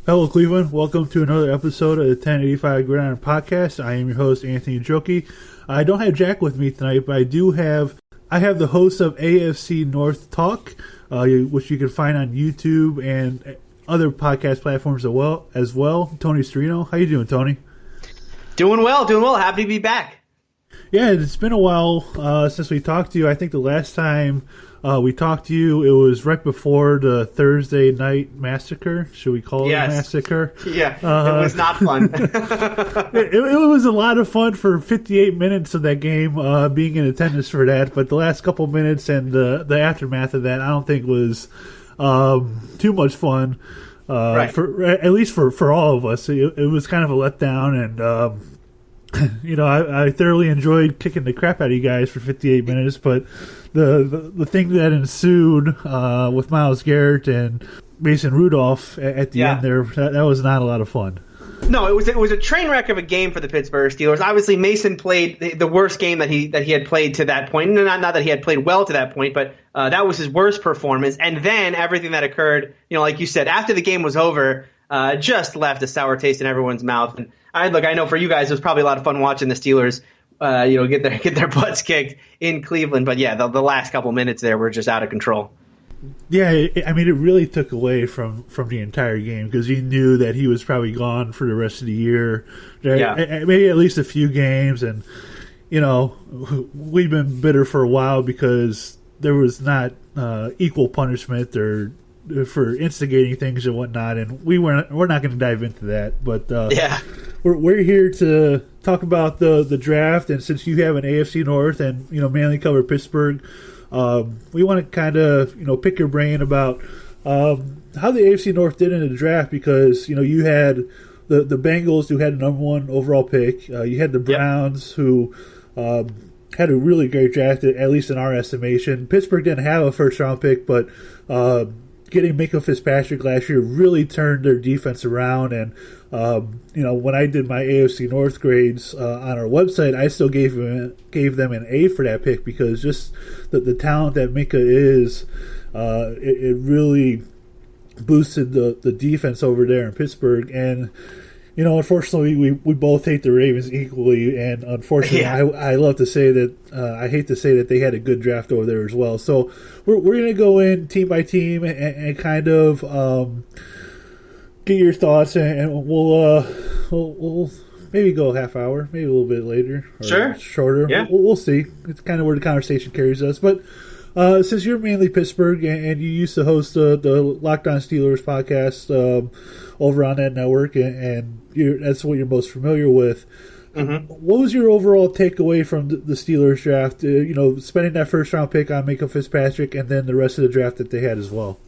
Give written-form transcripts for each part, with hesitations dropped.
Hello, Cleveland. Welcome to another episode of the 1085 Gridiron Podcast. I am your host, Anthony Joki. I don't have Jack with me tonight, but I have the host of AFC North Talk, which you can find on YouTube and other podcast platforms as well. Tony Serino. How you doing, Tony? Doing well. Happy to be back. Yeah, it's been a while since we talked to you. I think the last time we talked to you, it was right before the Thursday night massacre. Should we call it a massacre? Yeah, it was not fun. it was a lot of fun for 58 minutes of that game, being in attendance for that. But the last couple minutes and the aftermath of that, I don't think was too much fun. Right. At least for all of us. It was kind of a letdown, and I thoroughly enjoyed kicking the crap out of you guys for 58 minutes, but the thing that ensued with Myles Garrett and Mason Rudolph at the end there, that was not a lot of fun. No, it was a train wreck of a game for the Pittsburgh Steelers. Obviously, Mason played the worst game that he had played to that point. Not that he had played well to that point, but that was his worst performance. And then everything that occurred, like you said, after the game was over, just left a sour taste in everyone's mouth. And I know for you guys, it was probably a lot of fun watching the Steelers, get their butts kicked in Cleveland. But yeah, the last couple minutes there were just out of control. Yeah, it really took away from the entire game because you knew that he was probably gone for the rest of the year. Yeah. Maybe at least a few games. And, we've been bitter for a while because there was not equal punishment or for instigating things and whatnot. And we're not going to dive into that. But we're here to talk about the draft. And since you have an AFC North and, mainly cover Pittsburgh, we want to kind of, pick your brain about how the AFC North did in the draft because, you had the Bengals who had the number one overall pick. You had the Browns who had a really great draft, at least in our estimation. Pittsburgh didn't have a first-round pick, but getting Minkah Fitzpatrick last year really turned their defense around. And, when I did my AFC North grades on our website, I still gave them an A for that pick because just the talent that Minkah is, it really boosted the defense over there in Pittsburgh. And, unfortunately, we both hate the Ravens equally. And unfortunately, I love to say that I hate to say that they had a good draft over there as well. So we're going to go in team by team and kind of get your thoughts, and we'll maybe go a half hour, maybe a little bit later, or shorter. Yeah. We'll see. It's kind of where the conversation carries us. But since you're mainly Pittsburgh and you used to host the Locked On Steelers podcast over on that network, and that's what you're most familiar with. Mm-hmm. What was your overall takeaway from the Steelers draft? Spending that first round pick on Minkah Fitzpatrick, and then the rest of the draft that they had as well.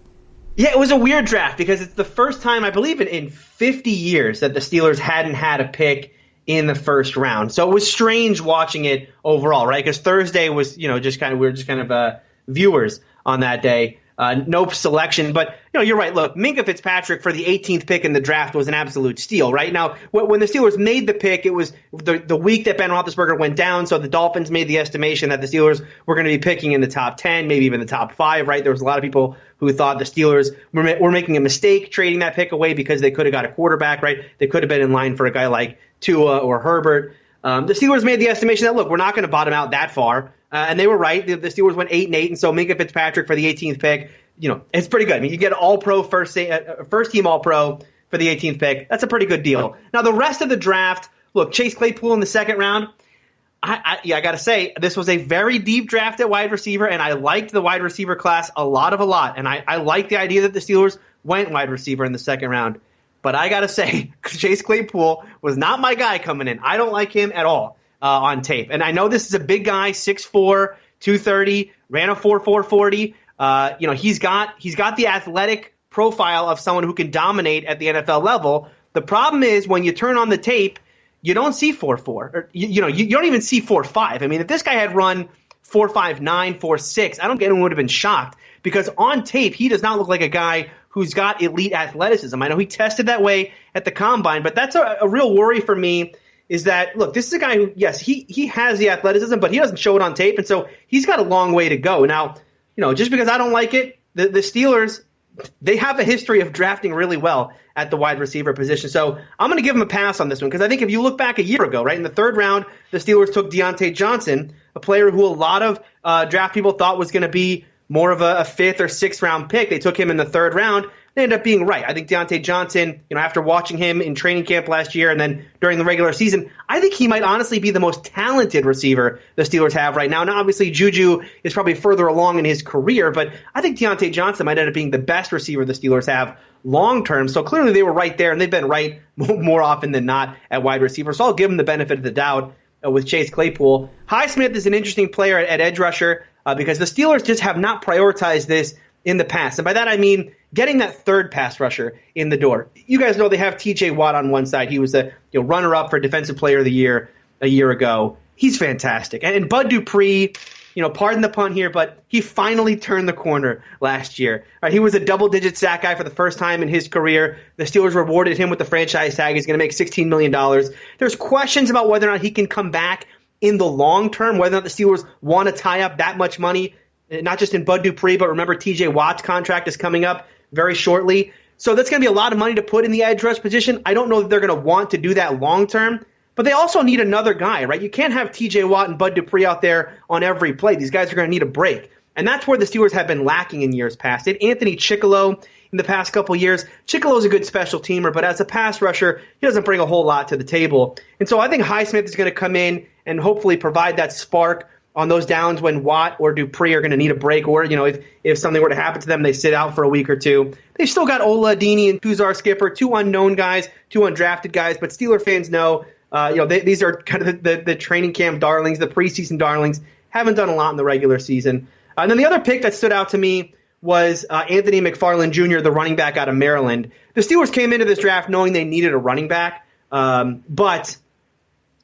Yeah, it was a weird draft because it's the first time, I believe, in 50 years that the Steelers hadn't had a pick in the first round. So it was strange watching it overall, right? Because Thursday was, we were just kind of viewers on that day. No selection, but you're right. Look, Minkah Fitzpatrick for the 18th pick in the draft was an absolute steal. Right now, when the Steelers made the pick, it was the week that Ben Roethlisberger went down. So the Dolphins made the estimation that the Steelers were going to be picking in the top 10, maybe even the top 5. Right? There was a lot of people who thought the Steelers were making a mistake trading that pick away because they could have got a quarterback. Right? They could have been in line for a guy like Tua or Herbert. The Steelers made the estimation that, look, we're not going to bottom out that far. And they were right. The Steelers went 8-8, and so Minkah Fitzpatrick for the 18th pick, it's pretty good. I mean, you get All-Pro first team All-Pro for the 18th pick. That's a pretty good deal. Now, the rest of the draft, look, Chase Claypool in the second round. I got to say, this was a very deep draft at wide receiver, and I liked the wide receiver class a lot. And I like the idea that the Steelers went wide receiver in the second round. But I got to say, Chase Claypool was not my guy coming in. I don't like him at all. On tape. And I know this is a big guy, 6'4", 230, ran a 4.4 40. He's got the athletic profile of someone who can dominate at the NFL level. The problem is when you turn on the tape, you don't see 4.4. Or, you don't even see 4.5. I mean, if this guy had run 4.59, 4.6, I don't think anyone would have been shocked because on tape, he does not look like a guy who's got elite athleticism. I know he tested that way at the Combine, but that's a real worry for me. Is that, look, this is a guy who, yes, he has the athleticism, but he doesn't show it on tape, and so he's got a long way to go. Now, just because I don't like it, the Steelers, they have a history of drafting really well at the wide receiver position. So I'm going to give them a pass on this one because I think if you look back a year ago, right, in the third round, the Steelers took Deontay Johnson, a player who a lot of draft people thought was going to be more of a fifth or sixth round pick. They took him in the third round. They ended up being right. I think Deontay Johnson, after watching him in training camp last year and then during the regular season, I think he might honestly be the most talented receiver the Steelers have right now. Now, obviously, Juju is probably further along in his career, but I think Deontay Johnson might end up being the best receiver the Steelers have long term. So clearly they were right there, and they've been right more often than not at wide receiver. So I'll give them the benefit of the doubt with Chase Claypool. Highsmith is an interesting player at edge rusher because the Steelers just have not prioritized this in the past. And by that I mean getting that third pass rusher in the door. You guys know they have TJ Watt on one side. He was the runner-up for Defensive Player of the Year a year ago. He's fantastic. And Bud Dupree, pardon the pun here, but he finally turned the corner last year. He was a double-digit sack guy for the first time in his career. The Steelers rewarded him with the franchise tag. He's going to make $16 million. There's questions about whether or not he can come back in the long term, whether or not the Steelers want to tie up that much money, not just in Bud Dupree, but remember TJ Watt's contract is coming up very shortly. So that's going to be a lot of money to put in the edge rush position. I don't know that they're going to want to do that long term, but they also need another guy, right? You can't have TJ Watt and Bud Dupree out there on every play. These guys are going to need a break. And that's where the Steelers have been lacking in years past. They had Anthony Chickillo in the past couple years. Chickillo's a good special teamer, but as a pass rusher, he doesn't bring a whole lot to the table. And so I think Highsmith is going to come in and hopefully provide that spark on those downs when Watt or Dupree are going to need a break, or if something were to happen to them, they sit out for a week or two. They've still got Ola Adini and Tuzar Skipper, two unknown guys, two undrafted guys, but Steeler fans know, these are kind of the training camp darlings, the preseason darlings, haven't done a lot in the regular season. And then the other pick that stood out to me was Anthony McFarland Jr., the running back out of Maryland. The Steelers came into this draft knowing they needed a running back, but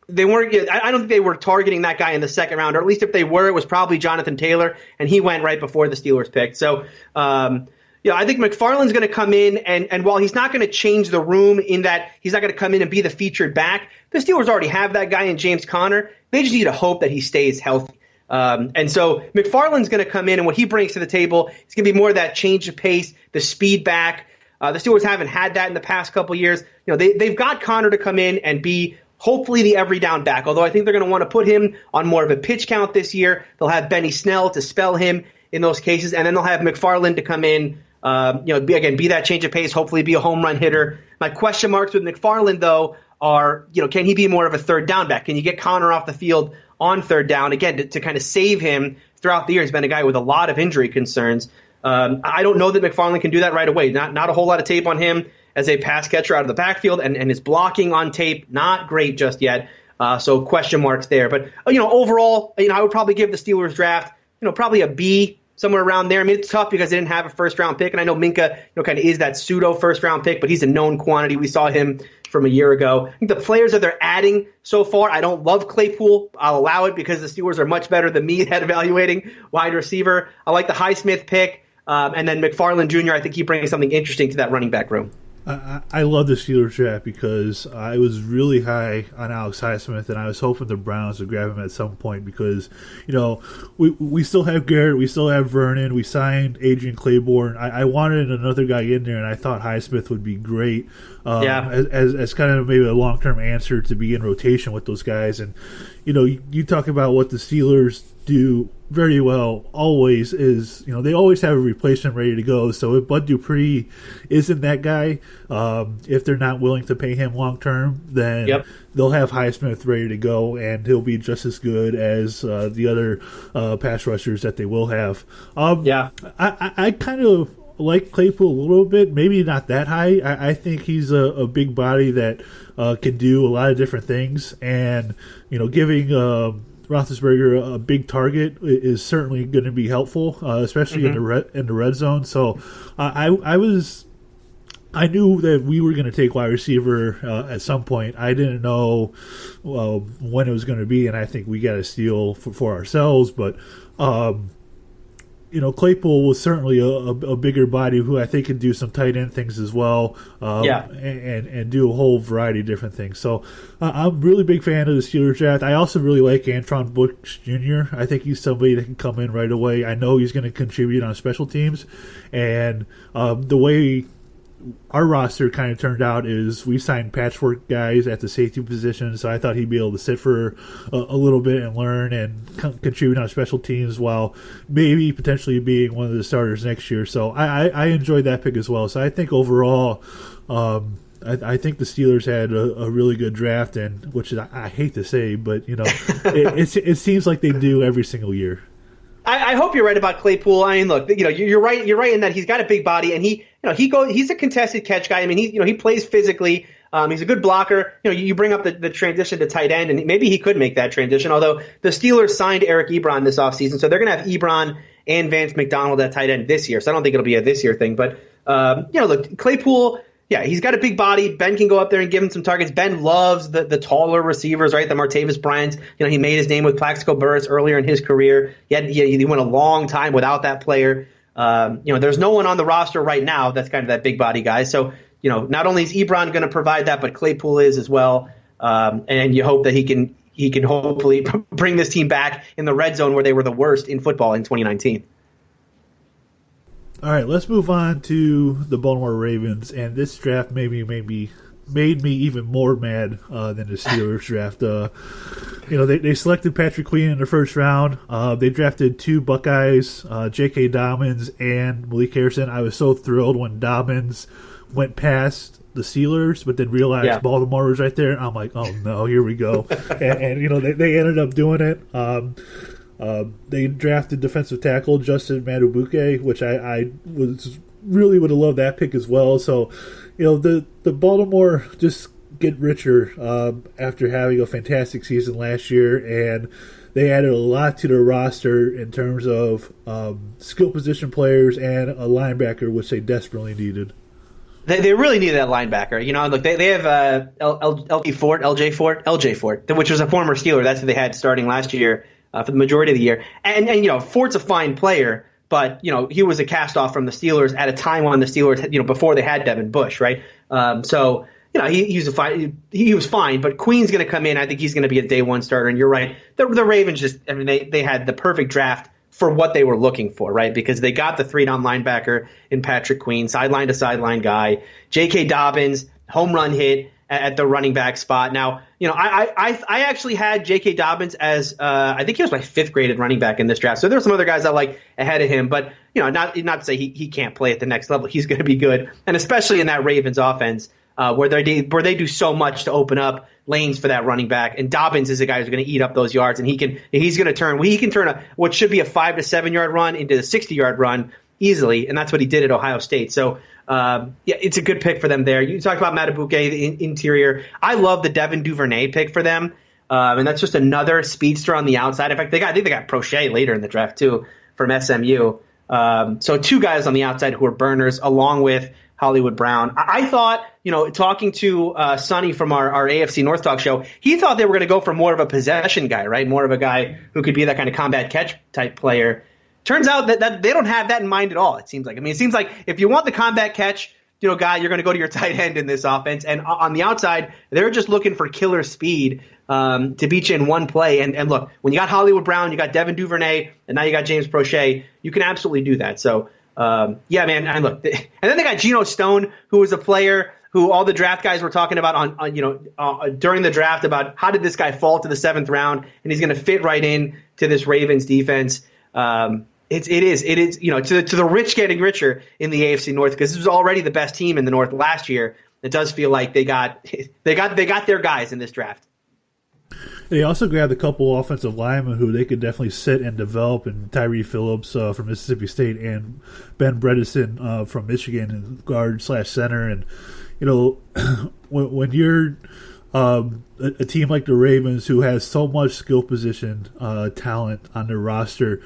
they weren't. I don't think they were targeting that guy in the second round, or at least if they were, it was probably Jonathan Taylor, and he went right before the Steelers picked. So, I think McFarland's going to come in, and while he's not going to change the room in that he's not going to come in and be the featured back, the Steelers already have that guy in James Conner. They just need to hope that he stays healthy. And so McFarland's going to come in, and what he brings to the table is going to be more of that change of pace, the speed back. The Steelers haven't had that in the past couple years. They've got Conner to come in and be hopefully the every down back, although I think they're going to want to put him on more of a pitch count this year. They'll have Benny Snell to spell him in those cases, and then they'll have McFarland to come in, be that change of pace, hopefully be a home run hitter. My question marks with McFarland, though, are, can he be more of a third down back? Can you get Conner off the field on third down, again, to kind of save him throughout the year? He's been a guy with a lot of injury concerns. I don't know that McFarland can do that right away. Not a whole lot of tape on him as a pass catcher out of the backfield, and his blocking on tape, not great just yet. So question marks there. But, overall, I would probably give the Steelers draft, probably a B, somewhere around there. I mean, it's tough because they didn't have a first-round pick, and I know Minka, kind of is that pseudo first-round pick, but he's a known quantity. We saw him from a year ago. I think the players that they're adding so far, I don't love Claypool. I'll allow it because the Steelers are much better than me at evaluating wide receiver. I like the Highsmith pick, and then McFarland Jr., I think he brings something interesting to that running back room. I love the Steelers draft because I was really high on Alex Highsmith, and I was hoping the Browns would grab him at some point because, we still have Garrett, we still have Vernon, we signed Adrian Claiborne. I wanted another guy in there, and I thought Highsmith would be great as kind of maybe a long-term answer to be in rotation with those guys. And, you talk about what the Steelers do very well always is, they always have a replacement ready to go. So if Bud Dupree isn't that guy, if they're not willing to pay him long term, then they'll have Highsmith ready to go, and he'll be just as good as the other pass rushers that they will have. I kind of like Claypool a little bit, maybe not that high. I think he's a big body that can do a lot of different things, and giving Roethlisberger a big target is certainly going to be helpful, especially in the red zone. So I knew that we were going to take wide receiver at some point. I didn't know when it was going to be, and I think we got a steal for ourselves. But Claypool was certainly a bigger body who I think can do some tight end things as well, and do a whole variety of different things. So I'm a really big fan of the Steelers draft. I also really like Antron Bush Jr. I think he's somebody that can come in right away. I know he's going to contribute on special teams, and the way our roster kind of turned out is we signed patchwork guys at the safety position, so I thought he'd be able to sit for a little bit and learn and contribute on special teams while maybe potentially being one of the starters next year. So I enjoyed that pick as well. So I think overall, I think the Steelers had a really good draft, and which I hate to say, but it seems like they do every single year. I hope you're right about Claypool. I mean, look, you're right. You're right in that he's got a big body, and he's a contested catch guy. I mean, he plays physically. He's a good blocker. You bring up the transition to tight end, and maybe he could make that transition. Although the Steelers signed Eric Ebron this offseason, so they're going to have Ebron and Vance McDonald at tight end this year. So I don't think it'll be a this year thing. But look, Claypool. Yeah, he's got a big body. Ben can go up there and give him some targets. Ben loves the taller receivers, right? The Martavis Bryants. He made his name with Plaxico Burress earlier in his career. He went a long time without that player. There's no one on the roster right now that's kind of that big body guy. So, not only is Ebron going to provide that, but Claypool is as well. And you hope that he can hopefully bring this team back in the red zone where they were the worst in football in 2019. All right, let's move on to the Baltimore Ravens, and this draft made me even more mad than the Steelers draft. They selected Patrick Queen in the first round. They drafted two Buckeyes, J.K. Dobbins and Malik Harrison. I was so thrilled when Dobbins went past the Steelers, but then realized Baltimore was right there. I'm like, oh no, here we go. and they ended up doing it. They drafted defensive tackle Justin Madubuike, which I would have loved that pick as well. So, the Baltimore just get richer after having a fantastic season last year, and they added a lot to their roster in terms of skill position players and a linebacker, which they desperately needed. They really needed that linebacker. Look, they have LJ Fort, which was a former Steeler. That's who they had starting last year. For the majority of the year. And Fort's a fine player, but, he was a cast-off from the Steelers at a time when the Steelers, before they had Devin Bush, right? He was fine, but Queen's going to come in. I think he's going to be a day one starter, and you're right. The Ravens they had the perfect draft for what they were looking for, right? Because they got the 3-down linebacker in Patrick Queen, sideline to sideline guy, J.K. Dobbins, home run hit at the running back spot. Now, I actually had J.K. Dobbins as I think he was my 5th graded running back in this draft. So there's some other guys I like ahead of him, but not to say he can't play at the next level. He's going to be good, and especially in that Ravens offense where they do so much to open up lanes for that running back. And Dobbins is a guy who's going to eat up those yards, and he can turn what should be a 5 to 7 yard run into a 60-yard run easily, and that's what he did at Ohio State. So. It's a good pick for them there. You talked about Madubuike, the interior. I love the Devin Duvernay pick for them, and that's just another speedster on the outside. In fact, I think they got Prochet later in the draft too from SMU. So two guys on the outside who are burners, along with Hollywood Brown. I thought, talking to Sonny from our AFC North Talk show, he thought they were going to go for more of a possession guy, right? More of a guy who could be that kind of combat catch type player. Turns out that they don't have that in mind at all, it seems like. I mean, it seems like if you want the combat catch, guy, you're going to go to your tight end in this offense. And on the outside, they're just looking for killer speed to beat you in one play. And look, when you got Hollywood Brown, you got Devin Duvernay, and now you got James Prochet, you can absolutely do that. So, man. And look, and then they got Geno Stone, who was a player who all the draft guys were talking about during the draft about how did this guy fall to the 7th round, and he's going to fit right in to this Ravens defense. It is to the rich getting richer in the AFC North, because this was already the best team in the North last year. It does feel like they got their guys in this draft. They also grabbed a couple offensive linemen who they could definitely sit and develop, and Tyree Phillips from Mississippi State and Ben Bredesen from Michigan, guard / center. And when you're a team like the Ravens, who has so much skill position talent on their roster,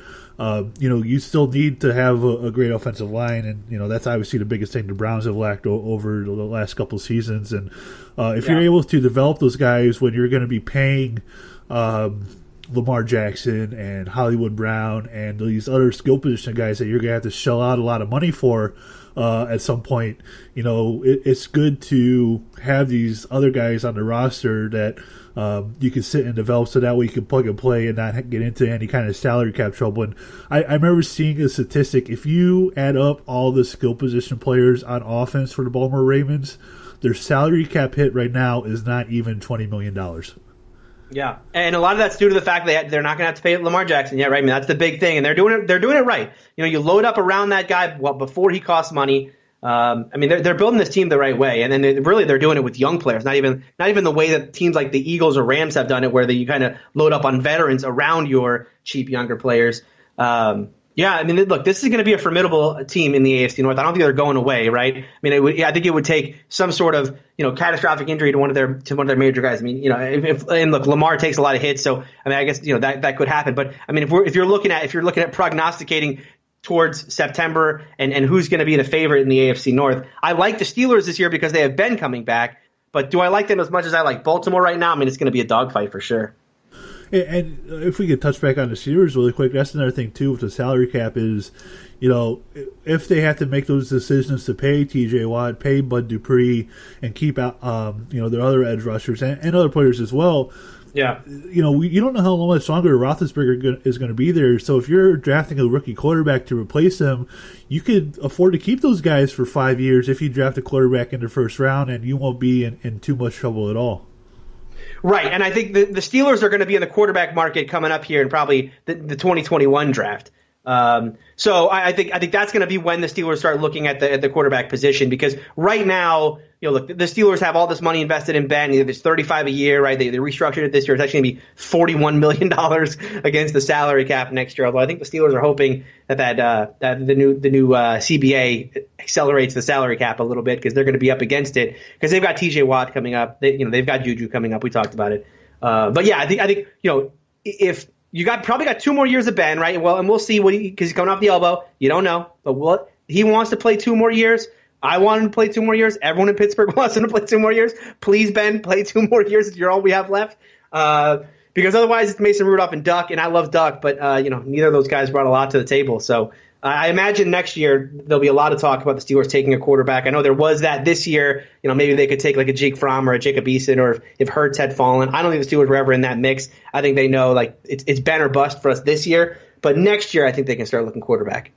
you still need to have a great offensive line, and that's obviously the biggest thing the Browns have lacked over the last couple of seasons. And if you're able to develop those guys when you're going to be paying Lamar Jackson and Hollywood Brown and these other skill position guys that you're going to have to shell out a lot of money for at some point. It's good to have these other guys on the roster that you can sit and develop, so that way you can plug and play and not get into any kind of salary cap trouble. And I remember seeing a statistic: if you add up all the skill position players on offense for the Baltimore Ravens, their salary cap hit right now is not even $20 million. Yeah, and a lot of that's due to the fact that they're not going to have to pay Lamar Jackson yet, right? I mean, that's the big thing, and they're doing it right. You load up around that guy before he costs money. They're building this team the right way, and then they're doing it with young players, not even the way that teams like the Eagles or Rams have done it, where you kind of load up on veterans around your cheap younger players. Look, this is going to be a formidable team in the AFC North. I don't think they're going away, right? I think it would take some sort of catastrophic injury to one of their major guys. Look, Lamar takes a lot of hits, so I guess that could happen. But if you're looking at prognosticating towards September and who's going to be the favorite in the AFC North, I like the Steelers this year because they have Ben coming back. But do I like them as much as I like Baltimore right now? It's going to be a dogfight for sure. And if we could touch back on the Steelers really quick, that's another thing too with the salary cap is, if they have to make those decisions to pay T.J. Watt, pay Bud Dupree, and keep out, their other edge rushers and other players as well. Yeah. You don't know how much longer Roethlisberger is going to be there. So if you're drafting a rookie quarterback to replace him, you could afford to keep those guys for 5 years if you draft a quarterback in the first round, and you won't be in too much trouble at all. Right, and I think the Steelers are going to be in the quarterback market coming up here in probably the 2021 draft. So I think that's going to be when the Steelers start looking at the quarterback position, because right now, look, the Steelers have all this money invested in Ben. It's $35 a year, right? They restructured it this year. It's actually going to be $41 million against the salary cap next year. Although I think the Steelers are hoping that the new CBA accelerates the salary cap a little bit, because they're going to be up against it, because they've got T.J. Watt coming up. They've got Juju coming up. We talked about it. But yeah, I think if you probably got 2 more years of Ben, right? Well, and we'll see because he's coming off the elbow. You don't know, but he wants to play 2 more years. I want him to play 2 more years. Everyone in Pittsburgh wants him to play 2 more years. Please, Ben, play 2 more years. You're all we have left. Because otherwise it's Mason Rudolph and Duck, and I love Duck, but neither of those guys brought a lot to the table. So I imagine next year there'll be a lot of talk about the Steelers taking a quarterback. I know there was that this year. Maybe they could take like a Jake Fromm or a Jacob Eason, or if Hurts had fallen. I don't think the Steelers were ever in that mix. I think they know it's Ben or bust for us this year. But next year I think they can start looking quarterback.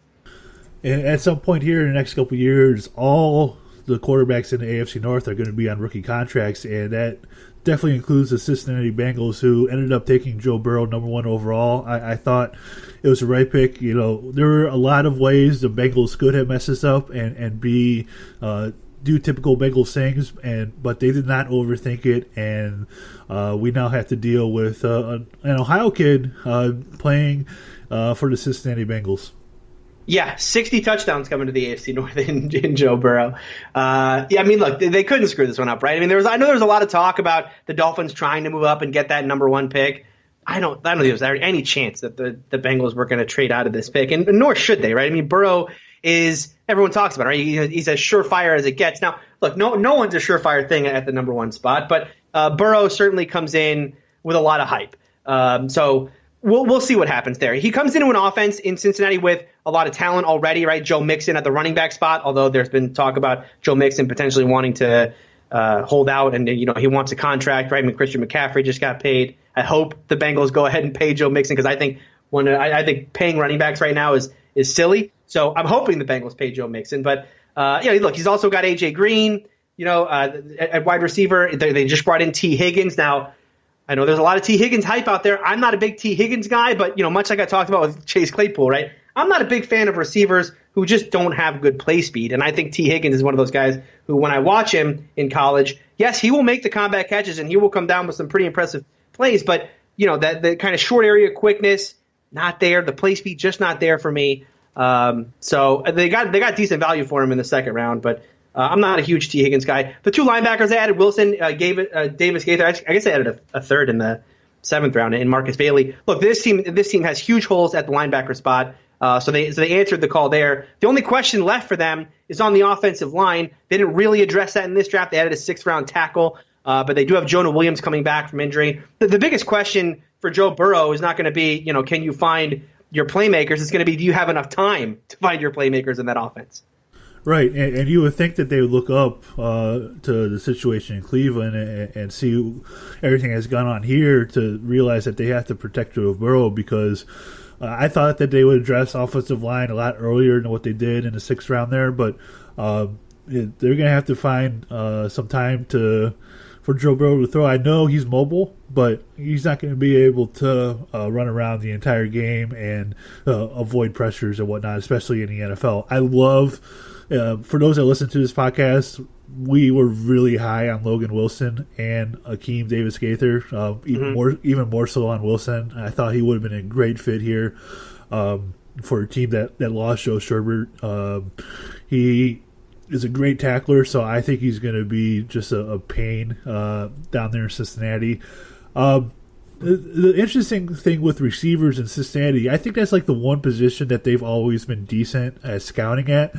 And at some point here in the next couple of years, all the quarterbacks in the AFC North are going to be on rookie contracts, and that definitely includes the Cincinnati Bengals, who ended up taking Joe Burrow number 1 overall. I thought it was the right pick. There were a lot of ways the Bengals could have messed this up and do typical Bengals things, but they did not overthink it, and we now have to deal with an Ohio kid playing for the Cincinnati Bengals. Yeah, 60 touchdowns coming to the AFC North in Joe Burrow. Look, they couldn't screw this one up, right? I know there was a lot of talk about the Dolphins trying to move up and get that number 1 pick. I don't think there's any chance that the Bengals were going to trade out of this pick, and nor should they, right? Burrow is, everyone talks about it, right? He's as surefire as it gets. Now, look, no one's a surefire thing at the number 1 spot, but Burrow certainly comes in with a lot of hype. So we'll see what happens there. He comes into an offense in Cincinnati with a lot of talent already, right? Joe Mixon at the running back spot, although there's been talk about Joe Mixon potentially wanting to hold out, and he wants a contract, right? Christian McCaffrey just got paid. I hope the Bengals go ahead and pay Joe Mixon, because I think paying running backs right now is silly. So I'm hoping the Bengals pay Joe Mixon. But look, he's also got AJ Green, at wide receiver. They just brought in T. Higgins. Now, I know there's a lot of T. Higgins hype out there. I'm not a big T. Higgins guy, but much like I talked about with Chase Claypool, right? I'm not a big fan of receivers who just don't have good play speed. And I think T. Higgins is one of those guys who, when I watch him in college, yes, he will make the combat catches and he will come down with some pretty impressive plays, but that the kind of short area quickness, not there. The play speed just not there for me. So they got decent value for him in the second round, but I'm not a huge T. Higgins guy. The 2 linebackers they added, Wilson, Davis Gaither. I guess they added a third in the 7th round in Marcus Bailey. Look, this team has huge holes at the linebacker spot. So they answered the call there. The only question left for them is on the offensive line. They didn't really address that in this draft. They added a 6th round tackle. But they do have Jonah Williams coming back from injury. The biggest question for Joe Burrow is not going to be, can you find your playmakers? It's going to be, do you have enough time to find your playmakers in that offense? Right, and you would think that they would look up to the situation in Cleveland and see everything that's gone on here to realize that they have to protect Joe Burrow, because I thought that they would address offensive line a lot earlier than what they did in the 6th round there, but they're going to have to find some time for Joe Burrow to throw. I know he's mobile, but he's not going to be able to run around the entire game and avoid pressures and whatnot, especially in the NFL. I love... for those that listen to this podcast, we were really high on Logan Wilson and Akeem Davis-Gaither, even more so on Wilson. I thought he would have been a great fit here for a team that lost Joe Sherbert. He is a great tackler, so I think he's going to be just a pain down there in Cincinnati. The interesting thing with receivers in Cincinnati, I think that's like the one position that they've always been decent at scouting at.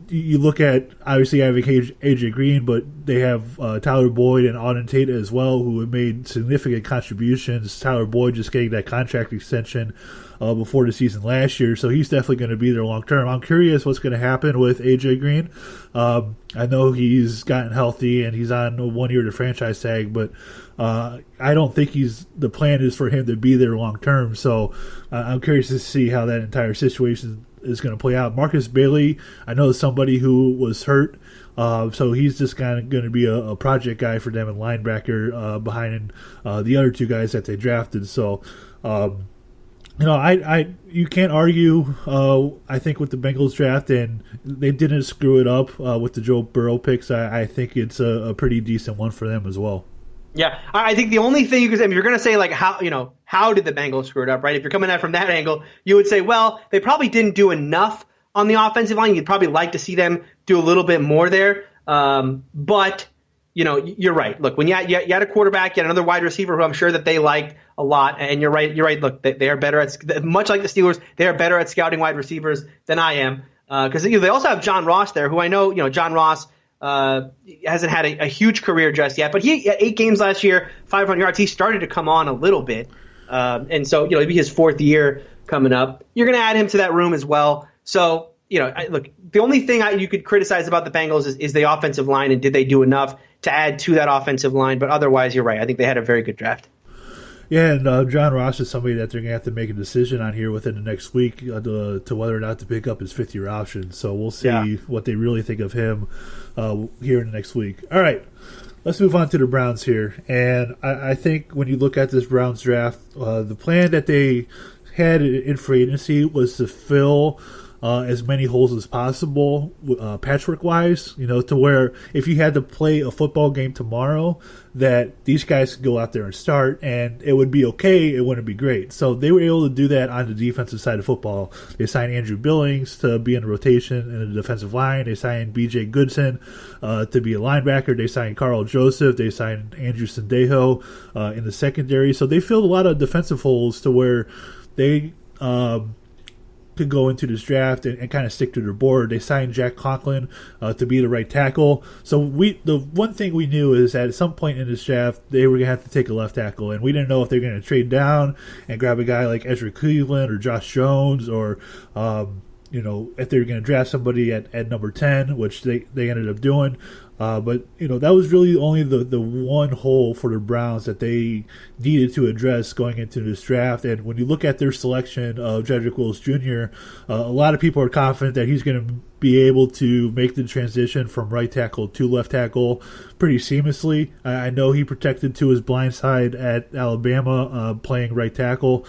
You look at, obviously having AJ Green, but they have Tyler Boyd and Auden Tate as well, who have made significant contributions. Tyler Boyd just getting that contract extension before the season last year, so he's definitely going to be there long term. I'm curious what's going to happen with AJ Green. I know he's gotten healthy and he's on a 1 year to franchise tag, but I don't think the plan is for him to be there long term. So I'm curious to see how that entire situation is going to play out. Marcus Bailey, I know somebody who was hurt, so he's just kind of going to be a project guy for them and linebacker behind the other 2 guys that they drafted. So, you can't argue, I think, with the Bengals draft, and they didn't screw it up with the Joe Burrow picks. I think it's a pretty decent one for them as well. Yeah, I think the only thing you could say, if you're going to say, like, how did the Bengals screw it up, right? If you're coming at it from that angle, you would say, well, they probably didn't do enough on the offensive line. You'd probably like to see them do a little bit more there. But, you're right. Look, when you had a quarterback, you had another wide receiver who I'm sure that they liked a lot. And you're right. Look, they are better at, much like the Steelers, they are better at scouting wide receivers than I am. Because they also have John Ross there, who I know, John Ross hasn't had a huge career just yet, but he had 8 games last year, 500 yards. He started to come on a little bit. And so, it'll be his 4th year coming up. You're going to add him to that room as well. So, look, the only thing you could criticize about the Bengals is the offensive line, and did they do enough to add to that offensive line? But otherwise, you're right. I think they had a very good draft. Yeah, and John Ross is somebody that they're going to have to make a decision on here within the next week to whether or not to pick up his 5th-year option. So we'll see what they really think of him here in the next week. All right, let's move on to the Browns here. And I think when you look at this Browns draft, the plan that they had in free agency was to fill as many holes as possible, patchwork-wise, to where if you had to play a football game tomorrow, that these guys could go out there and start, and it would be okay, it wouldn't be great. So they were able to do that on the defensive side of football. They signed Andrew Billings to be in the rotation in the defensive line. They signed B.J. Goodson to be a linebacker. They signed Carl Joseph. They signed Andrew Sendejo in the secondary. So they filled a lot of defensive holes to where they could go into this draft and kind of stick to their board. They signed Jack Conklin to be the right tackle. So the one thing we knew is that at some point in this draft, they were going to have to take a left tackle, and we didn't know if they were going to trade down and grab a guy like Ezra Cleveland or Josh Jones, or if they were going to draft somebody at number 10, which they ended up doing. But that was really only the one hole for the Browns that they needed to address going into this draft. And when you look at their selection of Jedrick Wills Jr., a lot of people are confident that he's going to be able to make the transition from right tackle to left tackle pretty seamlessly. I know he protected to his blind side at Alabama, playing right tackle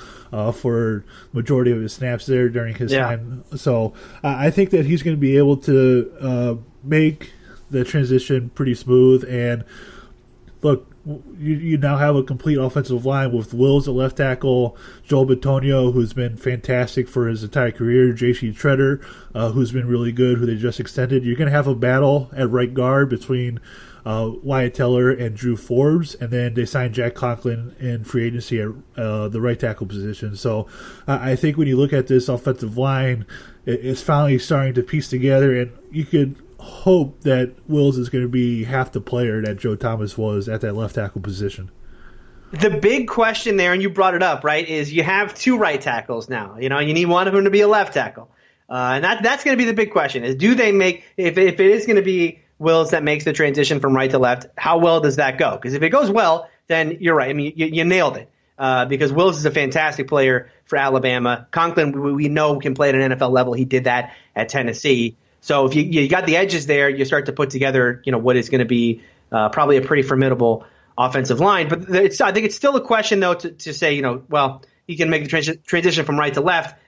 for majority of his snaps there during his time. So I think that he's going to be able to make the transition pretty smooth. And look, you now have a complete offensive line with Wills at left tackle, Joel Bitonio, who's been fantastic for his entire career, J.C. Treader, who's been really good, who they just extended. You're going to have a battle at right guard between Wyatt Teller and Drew Forbes, and then they signed Jack Conklin in free agency at the right tackle position. So I think when you look at this offensive line, it's finally starting to piece together, and you could hope that Wills is going to be half the player that Joe Thomas was at that left tackle position. The big question there, and you brought it up, right, is you have 2 right tackles now. You need one of them to be a left tackle. And that's going to be the big question, is do they make – if it is going to be Wills that makes the transition from right to left, how well does that go? Because if it goes well, then you're right. I mean, you nailed it. Because Wills is a fantastic player for Alabama. Conklin, we know, can play at an NFL level. He did that at Tennessee. So if you got the edges there, you start to put together, what is going to be probably a pretty formidable offensive line. But I think it's still a question, though, to say, well, he can make the transition from right to left.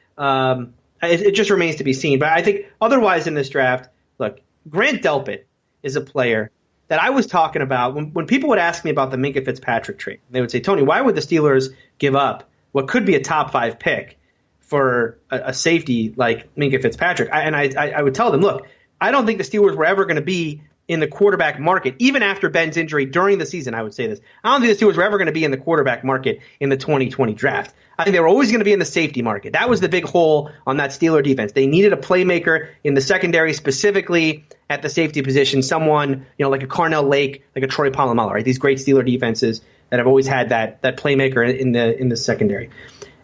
It just remains to be seen. But I think otherwise in this draft, look, Grant Delpit is a player that I was talking about when people would ask me about the Minkah Fitzpatrick trade. They would say, Tony, why would the Steelers give up what could be a top 5 pick for a safety like Minkah Fitzpatrick? I would tell them, look, I don't think the Steelers were ever going to be in the quarterback market, even after Ben's injury during the season. I would say this. I don't think the Steelers were ever going to be in the quarterback market in the 2020 draft. I think they were always going to be in the safety market. That was the big hole on that Steeler defense. They needed a playmaker in the secondary, specifically at the safety position, someone, like a Carnell Lake, like a Troy Polamalu, right? These great Steeler defenses that have always had that playmaker in the secondary.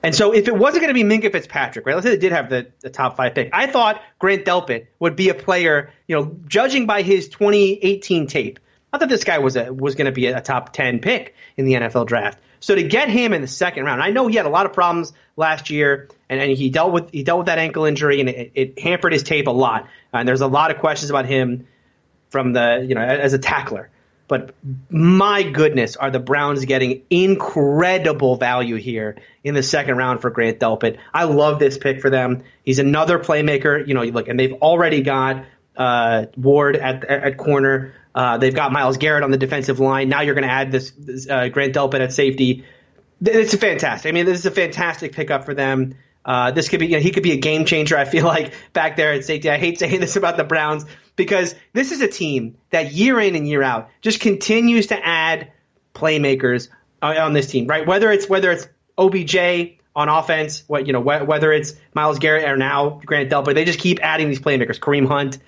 And so if it wasn't going to be Minkah Fitzpatrick, right, let's say they did have the top 5 pick, I thought Grant Delpit would be a player, judging by his 2018 tape. I thought this guy was going to be a top 10 pick in the NFL draft. So to get him in the second round, I know he had a lot of problems last year, and he dealt with that ankle injury, and it hampered his tape a lot. And there's a lot of questions about him from as a tackler. But my goodness, are the Browns getting incredible value here in the second round for Grant Delpit. I love this pick for them. He's another playmaker, and they've already got Ward at corner. They've got Myles Garrett on the defensive line. Now you're going to add this Grant Delpit at safety. It's fantastic. I mean, this is a fantastic pickup for them. This could be, he could be a game changer, I feel like, back there at safety. I hate saying this about the Browns because this is a team that year in and year out just continues to add playmakers on this team, right? Whether it's OBJ on offense, whether it's Myles Garrett or now Grant Delpit, they just keep adding these playmakers. Kareem Hunt,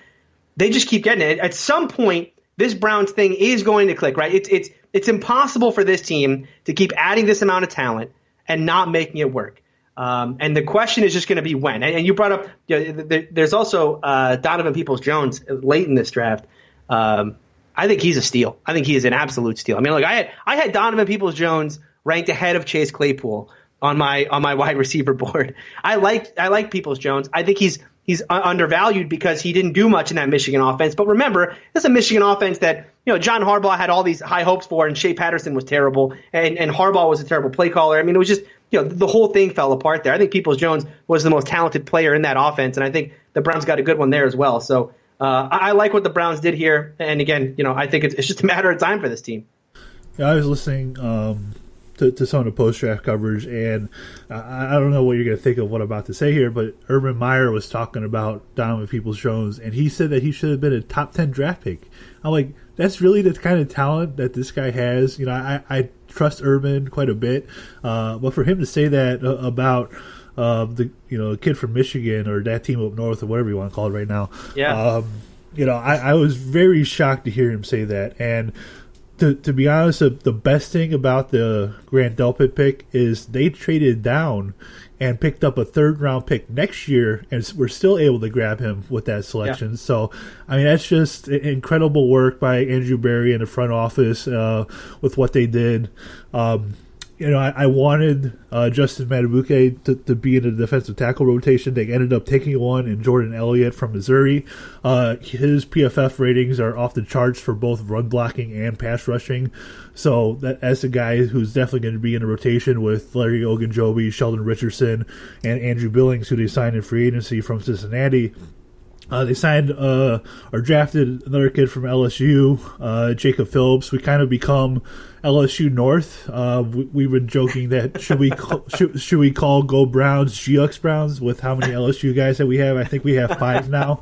they just keep getting it. At some point, this Browns thing is going to click, right? It's impossible for this team to keep adding this amount of talent and not making it work. And the question is just going to be when. And you brought up, there's also Donovan Peoples-Jones late in this draft. I think he's a steal. I think he is an absolute steal. I mean, look, I had Donovan Peoples-Jones ranked ahead of Chase Claypool on my wide receiver board. I like Peoples-Jones. I think he's undervalued because he didn't do much in that Michigan offense. But remember, this is a Michigan offense that, John Harbaugh had all these high hopes for, and Shea Patterson was terrible, and Harbaugh was a terrible play caller. I mean, it was just, the whole thing fell apart there. I think Peoples-Jones was the most talented player in that offense, and I think the Browns got a good one there as well. So I like what the Browns did here. And again, I think it's just a matter of time for this team. Yeah, I was listening to some of the post-draft coverage, and I don't know what you're going to think of what I'm about to say here, but Urban Meyer was talking about Donovan Peoples-Jones, and he said that he should have been a top 10 draft pick. I'm like, that's really the kind of talent that this guy has. I trust Urban quite a bit, but for him to say that about the kid from Michigan or that team up north or whatever you want to call it right now, yeah, I was very shocked to hear him say that. And to be honest, the best thing about the Grant Delpit pick is they traded down and picked up a third-round pick next year, and we're still able to grab him with that selection. Yeah. So, I mean, that's just incredible work by Andrew Berry and the front office with what they did. I wanted Justin Matabuke to be in the defensive tackle rotation. They ended up taking one in Jordan Elliott from Missouri. His PFF ratings are off the charts for both run blocking and pass rushing. So that's a guy who's definitely going to be in the rotation with Larry Ogunjobi, Sheldon Richardson, and Andrew Billings, who they signed in free agency from Cincinnati. They signed or drafted another kid from LSU, Jacob Phillips. We kind of become LSU North. We've been joking that should we call Go Browns GX Browns with how many LSU guys that we have? I think we have 5 now.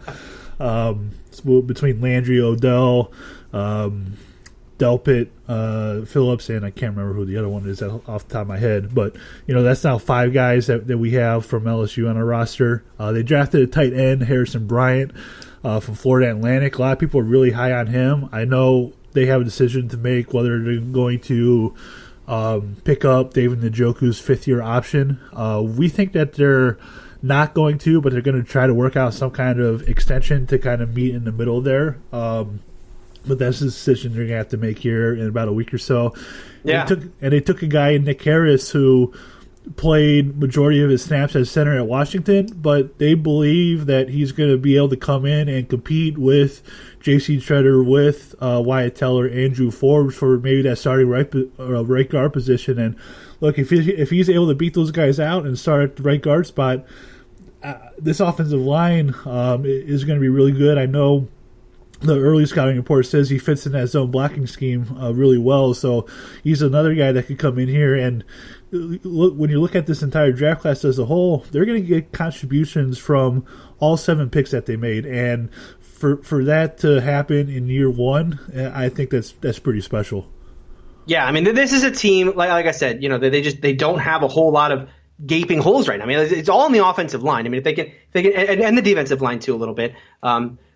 Between Landry, Odell, Delpit, Phillips, and I can't remember who the other one is off the top of my head. But, that's now 5 guys that we have from LSU on our roster. They drafted a tight end, Harrison Bryant. from Florida Atlantic. A lot of people are really high on him. I know they have a decision to make whether they're going to pick up David Njoku's 5th-year option. We think that they're not going to, but they're going to try to work out some kind of extension to kind of meet in the middle there. But that's the decision they're going to have to make here in about a week or so. Yeah. They took a guy, Nick Harris, who played majority of his snaps as center at Washington, but they believe that he's going to be able to come in and compete with J.C. Treader, with Wyatt Teller, Andrew Forbes for maybe that starting right guard position. And look, if he's able to beat those guys out and start at the right guard spot, this offensive line is going to be really good. I know the early scouting report says he fits in that zone blocking scheme really well, so he's another guy that could come in here. And look, when you look at this entire draft class as a whole, they're going to get contributions from all 7 picks that they made, and for that to happen in year 1, I think that's pretty special. Yeah, I mean, this is a team, like I said, they don't have a whole lot of gaping holes right now. I mean, it's all in the offensive line. I mean, if they can, and the defensive line too a little bit.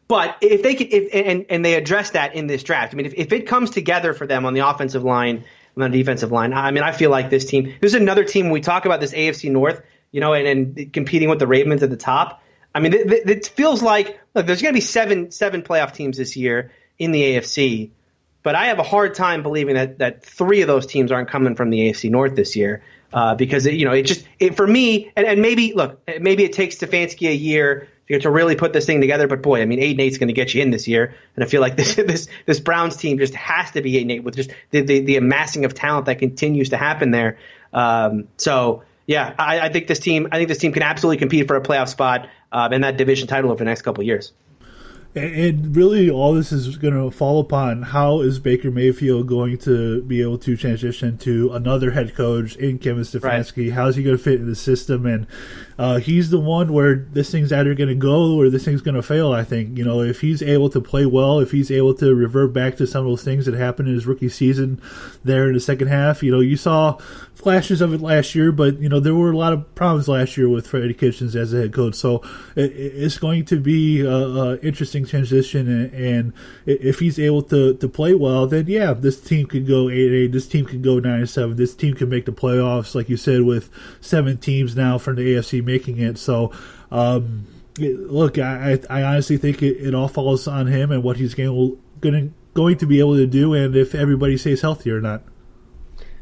But if they can, and they address that in this draft. I mean, if it comes together for them on the offensive line and on the defensive line, I mean, I feel like this team. There's another team when we talk about this AFC North, and competing with the Ravens at the top. I mean, it feels like, look, there's going to be seven playoff teams this year in the AFC, but I have a hard time believing that 3 of those teams aren't coming from the AFC North this year. Because for me, and maybe it takes Stefanski a year to really put this thing together. But boy, I mean, 8-8's going to get you in this year, and I feel like this Browns team just has to be 8-8 with just the amassing of talent that continues to happen there. So yeah, I think this team can absolutely compete for a playoff spot and that division title over the next couple of years. And really, all this is going to fall upon how is Baker Mayfield going to be able to transition to another head coach in Kevin Stefanski. Right. How is he going to fit in the system? And he's the one where this thing's either going to go or this thing's going to fail, I think. If he's able to play well, if he's able to revert back to some of those things that happened in his rookie season there in the second half, you saw flashes of it last year, but, there were a lot of problems last year with Freddie Kitchens as a head coach. So it's going to be interesting transition, and if he's able to play well, then yeah, this team could go 8-8, this team could go 9-7, this team can make the playoffs, like you said, with 7 teams now from the AFC making it. So look, I honestly think it all falls on him and what he's going to be able to do, and if everybody stays healthy or not.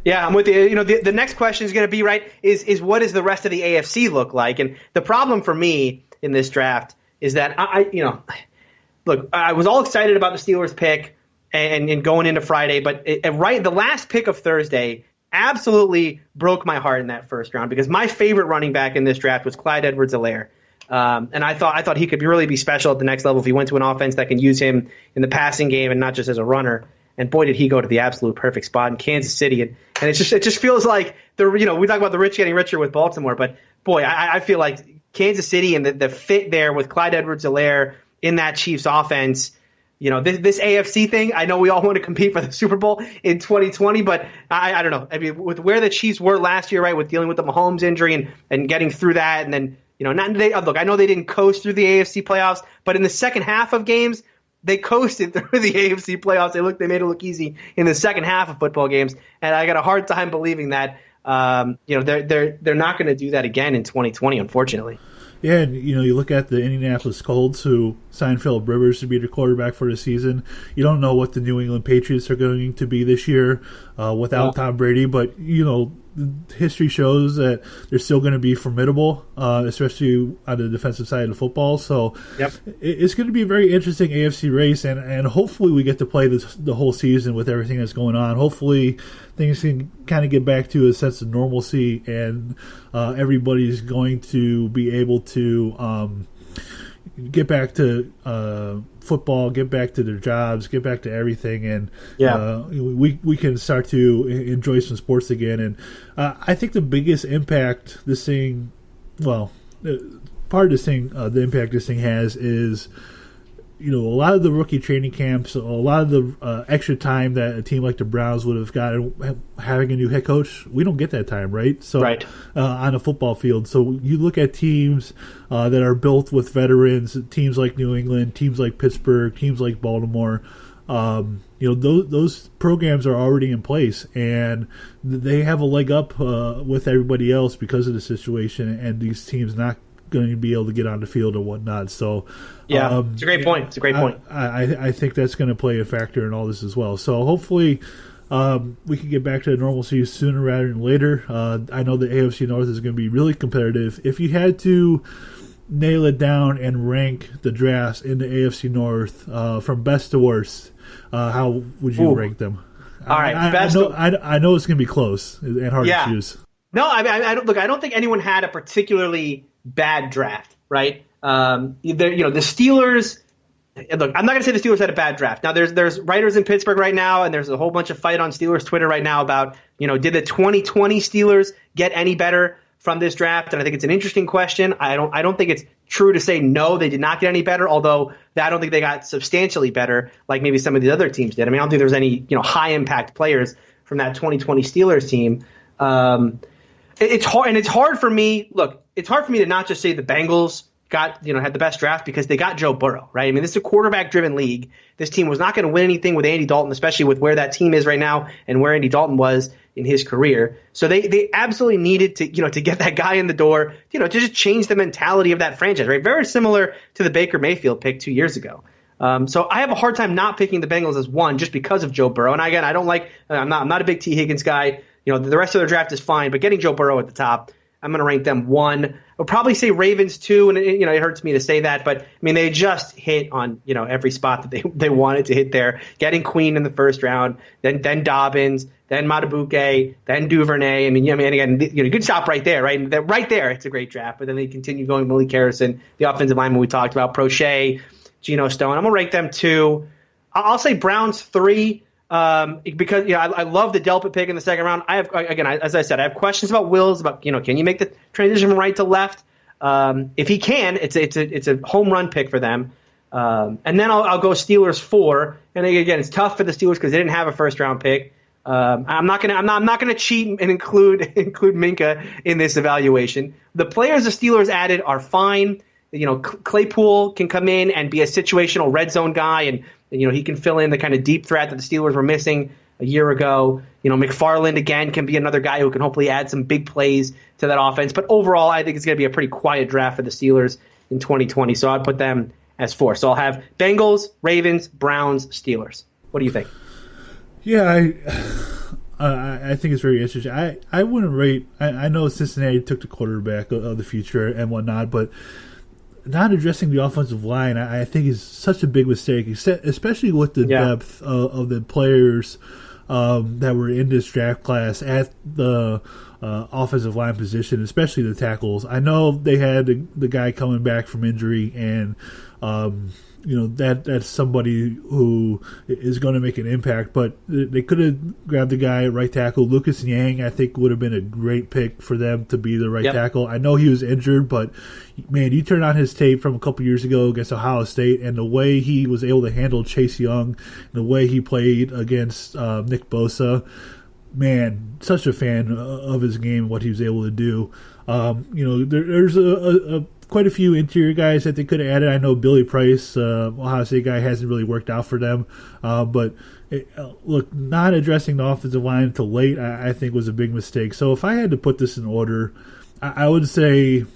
Yeah, I'm with you. The next question is going to be, right, is what does the rest of the AFC look like? And the problem for me in this draft is that look, I was all excited about the Steelers pick and going into Friday, but the last pick of Thursday absolutely broke my heart in that first round, because my favorite running back in this draft was Clyde Edwards-Helaire. And I thought he could really be special at the next level if he went to an offense that can use him in the passing game and not just as a runner. And boy, did he go to the absolute perfect spot in Kansas City. And it just feels like we talk about the rich getting richer with Baltimore, but boy, I feel like Kansas City and the fit there with Clyde Edwards-Helaire in that Chiefs offense, this AFC thing, I know we all want to compete for the Super Bowl in 2020, but I don't know. I mean, with where the Chiefs were last year, right, with dealing with the Mahomes injury and getting through that, and then, look, I know they didn't coast through the AFC playoffs, but in the second half of games, they coasted through the AFC playoffs. They made it look easy in the second half of football games, and I got a hard time believing that they're not going to do that again in 2020, unfortunately. Yeah, and you look at the Indianapolis Colts, who signed Phillip Rivers to be the quarterback for the season. You don't know what the New England Patriots are going to be this year without Tom Brady, but history shows that they're still going to be formidable, especially on the defensive side of the football. So it's going to be a very interesting AFC race, and hopefully we get to play the whole season with everything that's going on. Hopefully things can kind of get back to a sense of normalcy, and everybody's going to be able to get back to football, get back to their jobs, get back to everything, and we can start to enjoy some sports again. And I think the biggest impact this thing, part of this thing, the impact this thing has is, a lot of the rookie training camps, a lot of the extra time that a team like the Browns would have gotten having a new head coach, we don't get that time, right? So right. On a football field. So you look at teams that are built with veterans, teams like New England, teams like Pittsburgh, teams like Baltimore. Those programs are already in place, and they have a leg up with everybody else because of the situation, and these teams not going to be able to get on the field and whatnot. So, it's a great point. It's a great point. I think that's going to play a factor in all this as well. So hopefully, we can get back to normalcy sooner rather than later. I know the AFC North is going to be really competitive. If you had to nail it down and rank the drafts in the AFC North from best to worst, how would you rank them? All right, I know it's going to be close and hard to choose. No, I don't think anyone had a particularly bad draft, right? The Steelers. Look, I'm not going to say the Steelers had a bad draft. Now, there's writers in Pittsburgh right now, and there's a whole bunch of fight on Steelers Twitter right now about, did the 2020 Steelers get any better from this draft? And I think it's an interesting question. I don't think it's true to say no, they did not get any better, although I don't think they got substantially better like maybe some of the other teams did. I mean, I don't think there was any high impact players from that 2020 Steelers team. It's hard for me. Look, it's hard for me to not just say the Bengals had the best draft because they got Joe Burrow, right? I mean, this is a quarterback-driven league. This team was not going to win anything with Andy Dalton, especially with where that team is right now and where Andy Dalton was in his career. So they absolutely needed to get that guy in the door, to just change the mentality of that franchise, right? Very similar to the Baker Mayfield pick 2 years ago. So I have a hard time not picking the Bengals as one just because of Joe Burrow. And again, I'm not a big T. Higgins guy. The rest of their draft is fine, but getting Joe Burrow at the top, I'm going to rank them one. I'll probably say Ravens two, and it hurts me to say that, but I mean they just hit on every spot that they wanted to hit there. Getting Queen in the first round, then Dobbins, then Matabuke, then Duvernay. I mean again, you could stop right there, right? And right there, it's a great draft. But then they continue going Malik Harrison, the offensive lineman we talked about, Prochet, Geno Stone. I'm gonna rank them two. I'll say Browns three. Because I love the Delpit pick in the second round. As I said, I have questions about Wills. About can you make the transition from right to left? If he can, it's a home run pick for them. And then I'll go Steelers 4. And again, it's tough for the Steelers because they didn't have a first round pick. I'm not gonna cheat and include Minka in this evaluation. The players the Steelers added are fine. Claypool can come in and be a situational red zone guy and he can fill in the kind of deep threat that the Steelers were missing a year ago. McFarland, again, can be another guy who can hopefully add some big plays to that offense. But overall, I think it's going to be a pretty quiet draft for the Steelers in 2020. So I'd put them as 4. So I'll have Bengals, Ravens, Browns, Steelers. What do you think? Yeah, I think it's very interesting. I wouldn't rate – I know Cincinnati took the quarterback of the future and whatnot, but – not addressing the offensive line, I think, is such a big mistake, especially with the depth of the players that were in this draft class at the offensive line position, especially the tackles. I know they had the guy coming back from injury, and that's somebody who is going to make an impact. But they could have grabbed the guy at right tackle. Lucas Yang, I think, would have been a great pick for them to be the right tackle. I know he was injured, but man, you turn on his tape from a couple years ago against Ohio State, and the way he was able to handle Chase Young, the way he played against Nick Bosa, man, such a fan of his game, what he was able to do. There's quite a few interior guys that they could have added. I know Billy Price, Ohio State guy, hasn't really worked out for them. But look, not addressing the offensive line until late, I think was a big mistake. So if I had to put this in order, I would say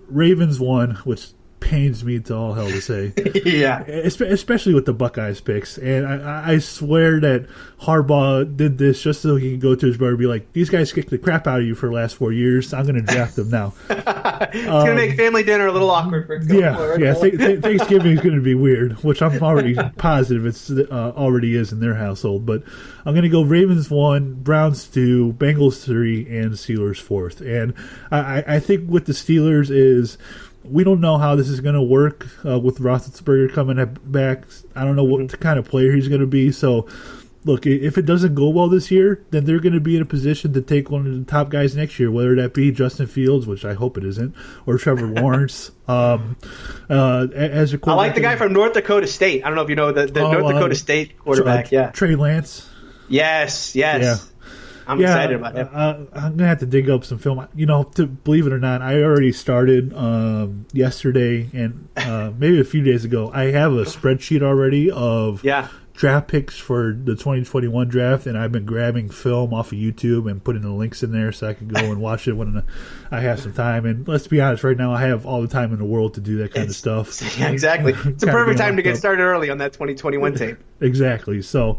Ravens 1, which pains me to all hell to say. Yeah. Especially with the Buckeyes picks. And I swear that Harbaugh did this just so he can go to his brother and be like, these guys kicked the crap out of you for the last 4 years. I'm going to draft them now. It's going to make family dinner a little awkward for Thanksgiving is going to be weird, which I'm already positive it's already is in their household. But I'm going to go Ravens 1, Browns 2, Bengals 3, and Steelers 4th. And I think with the Steelers is we don't know how this is going to work with Roethlisberger coming back. I don't know what kind of player he's going to be. So, look, if it doesn't go well this year, then they're going to be in a position to take one of the top guys next year, whether that be Justin Fields, which I hope it isn't, or Trevor Lawrence. As a I like the guy from North Dakota State. I don't know if you know the North Dakota State quarterback. Trey Lance. Yes. Yeah. I'm excited about it. I'm going to have to dig up some film. To believe it or not, I already started yesterday and maybe a few days ago. I have a spreadsheet already of draft picks for the 2021 draft, and I've been grabbing film off of YouTube and putting the links in there so I can go and watch it when I have some time. And let's be honest, right now I have all the time in the world to do that kind of stuff. Yeah, exactly. It's a perfect time to get started early on that 2021 tape. Exactly. So,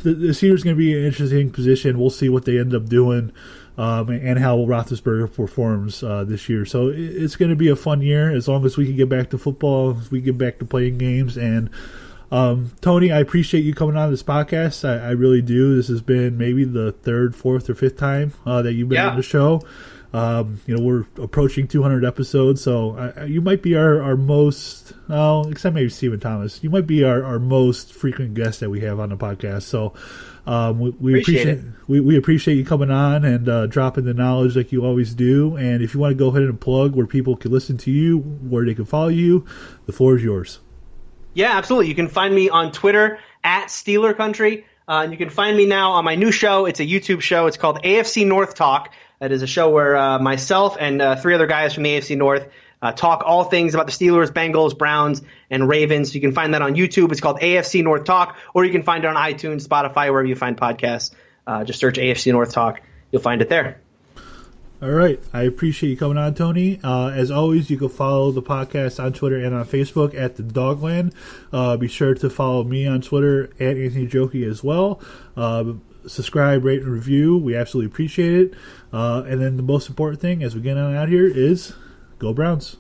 the Steelers going to be an interesting position. We'll see what they end up doing and how Roethlisberger performs this year. So it's going to be a fun year as long as we can get back to football, as we get back to playing games. And Tony, I appreciate you coming on this podcast. I really do. This has been maybe the third, fourth, or fifth time that you've been on the show. We're approaching 200 episodes, so you might be our most, except maybe Stephen Thomas, you might be our most frequent guest that we have on the podcast. So we appreciate you coming on and dropping the knowledge like you always do. And if you want to go ahead and plug where people can listen to you, where they can follow you, the floor is yours. Yeah, absolutely. You can find me on Twitter at Steeler Country. And you can find me now on my new show. It's a YouTube show. It's called AFC North Talk. That is a show where myself and three other guys from the AFC North talk all things about the Steelers, Bengals, Browns, and Ravens. You can find that on YouTube. It's called AFC North Talk, or you can find it on iTunes, Spotify, wherever you find podcasts. Just search AFC North Talk. You'll find it there. All right. I appreciate you coming on, Tony. As always, you can follow the podcast on Twitter and on Facebook at The Dogland. Be sure to follow me on Twitter at Anthony Joki as well. Subscribe, rate, and review. We absolutely appreciate it. And then the most important thing as we get on out here is go Browns.